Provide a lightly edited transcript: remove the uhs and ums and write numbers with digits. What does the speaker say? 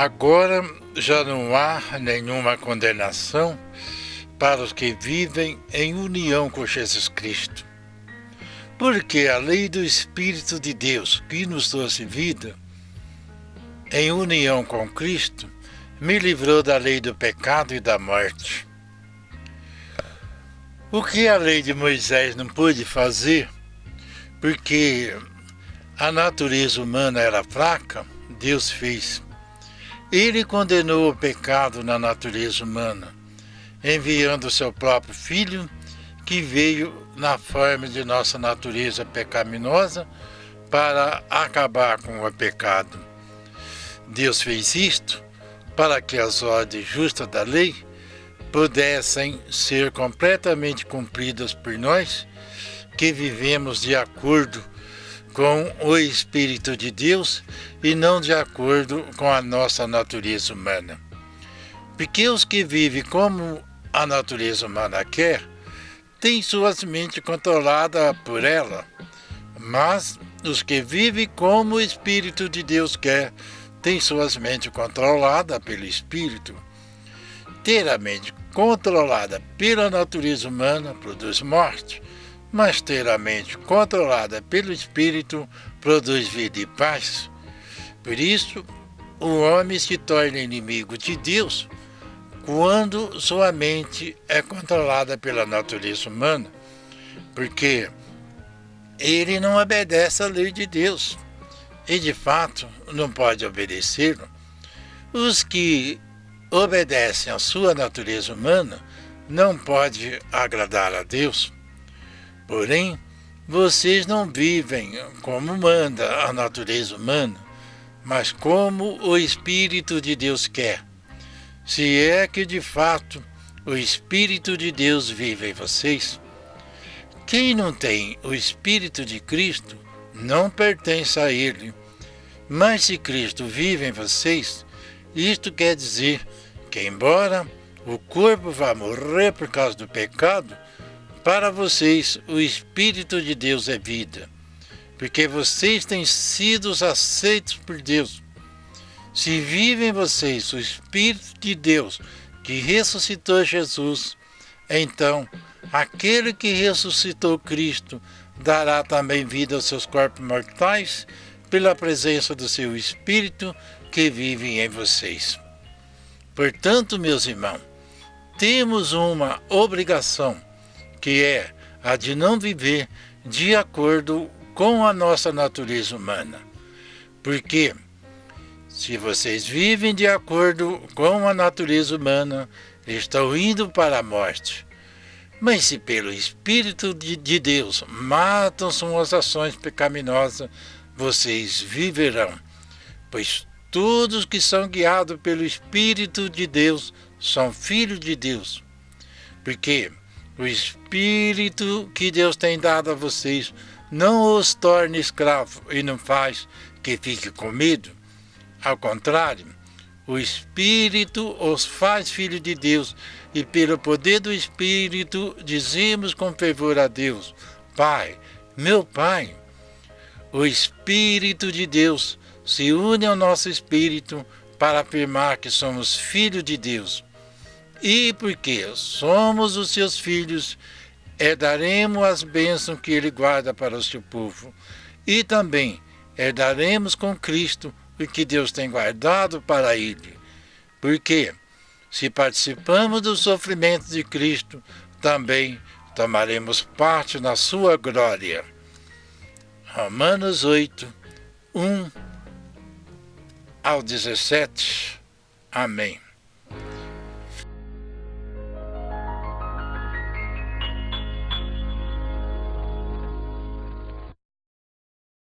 Agora já não há nenhuma condenação para os que vivem em união com Jesus Cristo. Porque a lei do Espírito de Deus, que nos trouxe vida, em união com Cristo, me livrou da lei do pecado e da morte. O que a lei de Moisés não pôde fazer, porque a natureza humana era fraca, Deus fez. Ele condenou o pecado na natureza humana, enviando o seu próprio Filho, que veio na forma de nossa natureza pecaminosa para acabar com o pecado. Deus fez isto para que as ordens justas da lei pudessem ser completamente cumpridas por nós, que vivemos de acordo com o Espírito de Deus e não de acordo com a nossa natureza humana. Porque os que vivem como a natureza humana quer, têm suas mentes controladas por ela, mas os que vivem como o Espírito de Deus quer, têm suas mentes controladas pelo Espírito. Ter a mente controlada pela natureza humana produz morte, mas ter a mente controlada pelo Espírito produz vida e paz. Por isso, o homem se torna inimigo de Deus quando sua mente é controlada pela natureza humana, porque ele não obedece à lei de Deus e, de fato, não pode obedecê-lo. Os que obedecem à sua natureza humana não podem agradar a Deus. Porém, vocês não vivem como manda a natureza humana, mas como o Espírito de Deus quer. Se é que, de fato, o Espírito de Deus vive em vocês. Quem não tem o Espírito de Cristo não pertence a Ele. Mas se Cristo vive em vocês, isto quer dizer que, embora o corpo vá morrer por causa do pecado, para vocês o Espírito de Deus é vida, porque vocês têm sido aceitos por Deus. Se vive em vocês o Espírito de Deus que ressuscitou Jesus, então aquele que ressuscitou Cristo dará também vida aos seus corpos mortais pela presença do seu Espírito que vive em vocês. Portanto, meus irmãos, temos uma obrigação, que é a de não viver de acordo com a nossa natureza humana. Porque se vocês vivem de acordo com a natureza humana, estão indo para a morte. Mas se pelo Espírito de Deus matam suas ações pecaminosas, vocês viverão. Pois todos que são guiados pelo Espírito de Deus são filhos de Deus. Porque o Espírito que Deus tem dado a vocês não os torna escravos e não faz que fique com medo. Ao contrário, o Espírito os faz filhos de Deus e pelo poder do Espírito dizemos com fervor a Deus: Pai, meu Pai. O Espírito de Deus se une ao nosso Espírito para afirmar que somos filhos de Deus. E porque somos os seus filhos, herdaremos as bênçãos que ele guarda para o seu povo. E também herdaremos com Cristo o que Deus tem guardado para ele. Porque, se participamos dos sofrimentos de Cristo, também tomaremos parte na sua glória. Romanos 8, 1 ao 17. Amém.